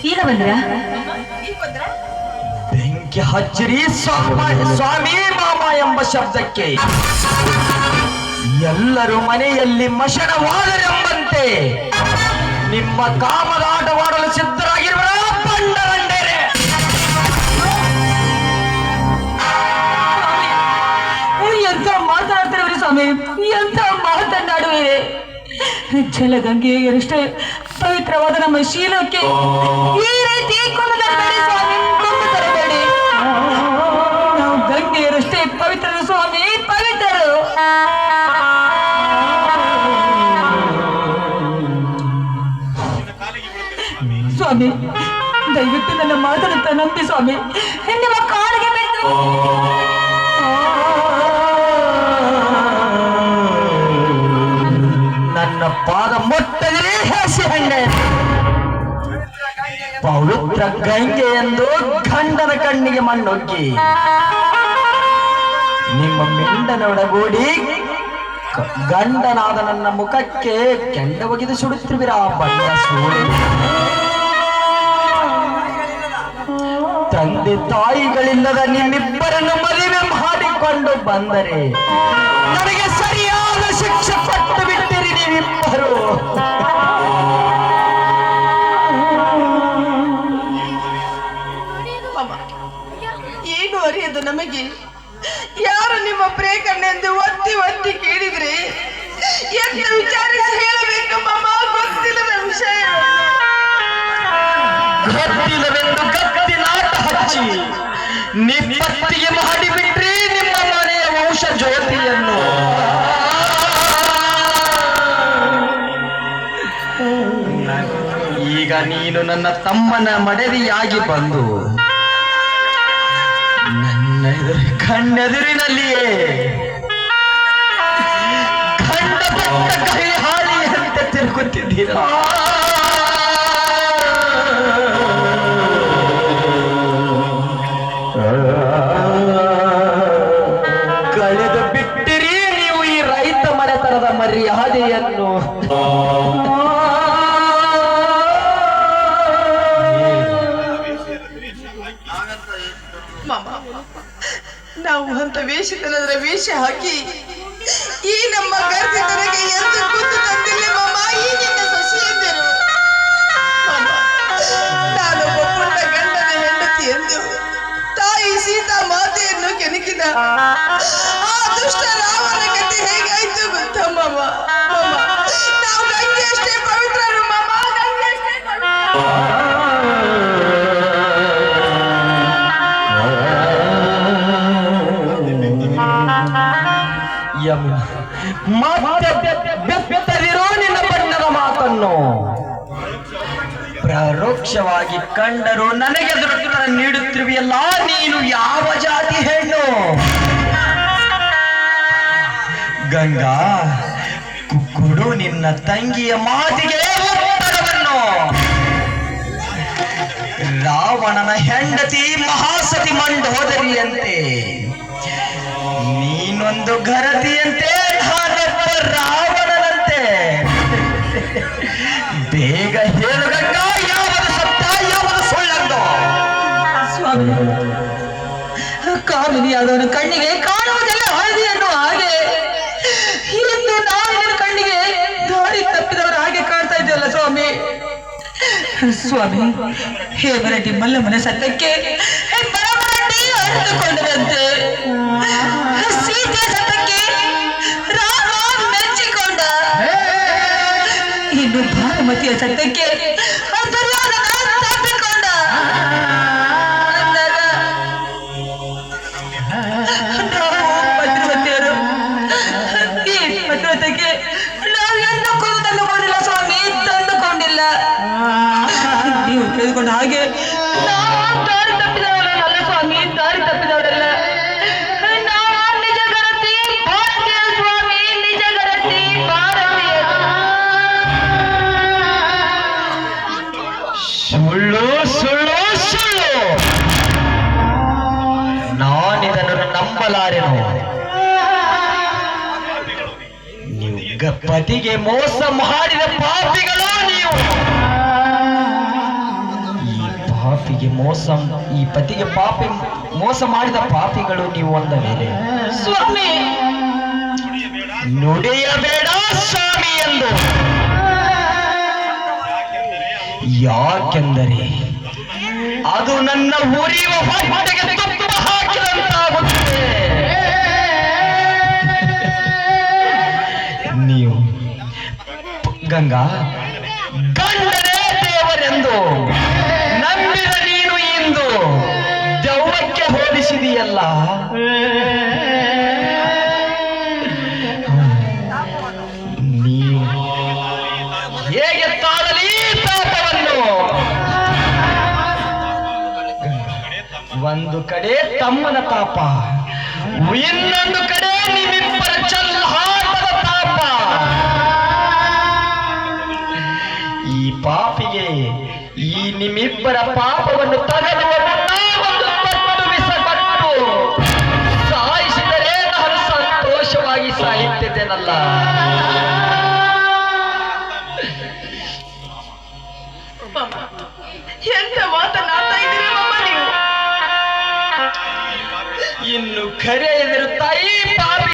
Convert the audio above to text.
ಈಗ ಬಂದ್ರ ಬೆಂಕಿ ಹಚ್ಚಿರಿ ಸ್ವಾಮಿ ಮಾಮ ಎಂಬ ಶಬ್ದಕ್ಕೆ ಎಲ್ಲರೂ ಮನೆಯಲ್ಲಿ ಮಶಣವಾದರೆಂಬಂತೆ ನಿಮ್ಮ ಕಾಮದ ಆಟವಾಡಲು ಸಿದ್ಧರಾಗಿರುವ ಬಂಡರಂಡೇರೆ. ಎಂತ ಮಾತನಾಡ್ತಿರವ್ರಿ ಸ್ವಾಮಿ, ಎಂತ ಮಾತನಾಡುವಿರಿ. ಜಲಗಂಗೆಯರಷ್ಟೇ ಪವಿತ್ರವಾದ ನಮ್ಮ ಶೀಲಕ್ಕೆ ಈ ರೀತಿ ಸ್ವಾಮಿ ತರಬೇಡಿ. ನಾವು ಗಂಗೆಯರಷ್ಟೇ ಪವಿತ್ರರು ಸ್ವಾಮಿ, ಪವಿತ್ರರು. ಸ್ವಾಮಿ ದಯವಿಟ್ಟು ನನ್ನ ಮಾತನಾಡ್ತ ನಂಬಿ ಸ್ವಾಮಿ, ನಿಮ್ಮ ಕಾಲಿಗೆ ಬಿದ್ದು ನನ್ನ ಪಾದ ಮುಟ್ಟದಿರೇ ಹಸಿ ಹಣ್ಣೆ. ಪವಿತ್ರ ಗಂಗೆ ಎಂದು ಗಂಡನ ಕಣ್ಣಿಗೆ ಮಣ್ಣೊಗ್ಗಿ ನಿಮ್ಮ ಮಿಂಡನೊಡಗೂಡಿ ಗಂಡನಾದ ನನ್ನ ಮುಖಕ್ಕೆ ಕೆಂಡ ಒಗೆದು ಸುಡುತ್ತಿರುವಿರ ಬಣ್ಣ ಸೂಳೆ. ತಂದೆ ತಾಯಿಗಳಿಲ್ಲದ ನಿಮ್ಮಿಬ್ಬರನ್ನು ಮದುವೆ ಮಾಡಿಕೊಂಡು ಬಂದರೆ ನನಗೆ ಸರಿಯಾದ ಶಿಕ್ಷೆ ಪಟ್ಟು ಬಿಟ್ಟಿರಿ ನೀವಿಬ್ಬರು. ಏನು ಅರಿಯದು ನಮಗೆ. ಯಾರು ನಿಮ್ಮ ಪ್ರೇಕಣ್ಣೆಂದು ಒತ್ತಿ ಒತ್ತಿ ಕೇಳಿದ್ರೆ ಎಂದು ವಿಚಾರಿಸಿ ಹೇಳಬೇಕು ಮಾಮ. ಗೊತ್ತಿಲ್ಲದ ವಿಷಯ ಗೊತ್ತಿಲ್ಲವೆಂದು ಗತ್ತಿನಾಟ ಹಚ್ಚಿ ನಿಪ್ಪತ್ತಿಗೆ ಮಾಡಿಬಿಟ್ರಿ ನಿಮ್ಮ ಮನೆಯ ವಂಶ ಜ್ಯೋತಿಯನ್ನು. ಈಗ ನೀನು ನನ್ನ ತಮ್ಮನ ಮಡದಿಯಾಗಿ ಬಂದು ನನ್ನ ಕಣ್ಣೆದುರಿನಲ್ಲಿಯೇ ಗಂಡ ಪಟ್ಟ ಕೈ ಹಾಳಿ ಅಂತ ತಿರುಗುತ್ತಿದ್ದೀರಾ. ಕಳೆದು ಬಿಟ್ಟಿರಿ ನೀವು ಈ ರೈತ ಮನೆತನದ ಮರ್ಯಾದೆಯನ್ನು. ನಾವು ಅಂತ ವೇಷತನದ ವೇಷ ಹಾಕಿ ಈ ನಮ್ಮ ಗರ್ಭಿತನಿಗೆ ಎಂದು ಗುದ್ದು ತಂದಿಲ್ಲ ಮಾಮ. ಈ ನಿನ್ನ ಸೊಸೆಯಂದರು ನಾನೊಬ್ಬ ಪುಟ್ಟ ಗಂಡನ ಹೆಂಡತಿ ಎಂದು ತಾಯಿ ಸೀತಾ ಮಾತೆಯನ್ನು ಕೆಣಕಿದ ಆ ದುಷ್ಟ ರಾವಣ ಗತಿ ಹೇಗಾಯ್ತು ಗೊತ್ತಾ ಮಾಮ. ಮಾಮ ನಾವು ಗಂಗೆ ಅಷ್ಟೇ ಪವಿತ್ರರು ಮಾಮ, ಗಂಗೆ ಅಷ್ಟೇ ಬೆತ್ತದಿರೋ ನಿನ್ನ ಬಣ್ಣದ ಮಾತನ್ನು ಪರೋಕ್ಷವಾಗಿ ಕಂಡರು ನನಗೆ ದುರುತ್ತರ ನೀಡುತ್ತಿರುವೆಯಲ್ಲ. ನೀನು ಯಾವ ಜಾತಿ ಹೆಣ್ಣು? ಗಂಗಾ, ಕೊಡು ನಿನ್ನ ತಂಗಿಯ ಮಾತಿಗೆ ಉತ್ತರವನ್ನು. ರಾವಣನ ಹೆಂಡತಿ ಮಹಾಸತಿ ಮಂಡೋದರಿಯಂತೆ ನೀನೊಂದು ಗರತಿಯಂತೆ, ನಾನೊಬ್ಬ ರಾವಣನಂತೆ. ಬೇಗ ಹೇಳು ಗಂಗಾ, ಯಾವುದು ಸತ್ಯ ಯಾವುದು ಸುಳ್ಳಂದು? ಸ್ವಾಮಿ, ಕಾಮಿನಿಯಾದವನ ಕಣ್ಣಿಗೆ ಕಾಣುವುದೆಲ್ಲ ಹಳದಿ ಅನ್ನುವ ಹಾಗೆ ಇಂದು ನಾನು ಕಣ್ಣಿಗೆ ದಾರಿ ತಪ್ಪಿದವರ ಹಾಗೆ ಕಾಣ್ತಾ ಇದ್ದೇವಲ್ಲ ಸ್ವಾಮಿ. ಸ್ವಾಮಿ, ಹೇಮರೆಡ್ಡಿ ಮಲ್ಲಮ್ಮನ ಸತ್ಯಕ್ಕೆ ಬರಮರಡ್ಡಿ ಅರಿತುಕೊಂಡರಂತೆ. ಸೀತೆ ಸತ್ಯಕ್ಕೆ ರಾಮ ಮೆಚ್ಚಿಕೊಂಡ. ಇನ್ನು ಭಾನುಮತಿಯ ಸತ್ಯಕ್ಕೆ ತಪ್ಪಿಕೊಂಡ. ಪತಿವತಿಯರು ಈ ಪತಿವತೆಗೆ ನಾವು ಎಂದಕ್ಕೂ ತಂದುಕೊಂಡಿಲ್ಲ ಸ್ವಾಮಿ, ತಂದುಕೊಂಡಿಲ್ಲ. ನೀವು ತಿಳಿದುಕೊಂಡ ಹಾಗೆ ನಂಬಲಾರೆನು. ನೀವು ಪತಿಗೆ ಮೋಸ ಮಾಡಿದ ಪಾಪಿಗಳು ನೀವು. ಈ ಪತಿಗೆ ಮೋಸ ಮಾಡಿದ ಪಾಪಿಗಳು ನೀವು ಅಂದ ಮೇಲೆ ಸ್ವಾಮಿ ನುಡಿಯಬೇಡ ಸ್ವಾಮಿ ಎಂದು. ಯಾಕೆಂದರೆ ಅದು ನನ್ನ ಉರಿಯುವ ಹೊಟ್ಟೆಗೆ ತುಪ್ಪ ಹಾಕಿದಂತಾಗುತ್ತದೆ. ನೀವು ಗಂಗಾ ಗಂಡನೇ ದೇವರೆಂದು ನಂಬಿದ ನೀನು ಇಂದು ದೆವ್ವಕ್ಕೆ ಹೋಲಿಸಿದೆಯಲ್ಲ. ನೀವು ಹೇಗೆ ತಾಳಲಿ ತಾಪವನ್ನು? ಒಂದು ಕಡೆ ತಮ್ಮನ ತಾಪ, ಇನ್ನೊಂದು ಕಡೆ ನಿಮ್ಮಿಬ್ಬರ ಚಲ್ಹಾಟದ ತಾಪ. ಈ ಪಾಪಿಗೆ ಈ ನಿಮ್ಮಿಬ್ಬರ ಪಾಪವನ್ನು ತಗಲುವ ಒಂದು ಪಟ್ಟು ಬಿಸಪಟ್ಟು ಸಾಯಿಸಿದರೆ ನಾನು ಸಂತೋಷವಾಗಿ ಸಾಯುತ್ತಿದ್ದೇನಲ್ಲ. ಎಂತ ಮಾತನಾಡ್ತಾ ಇದ್ದೀರಿ ಮಮ್ಮ ನೀವು? ಇನ್ನು ಕರೆ ಎದುರು ತಾಯಿ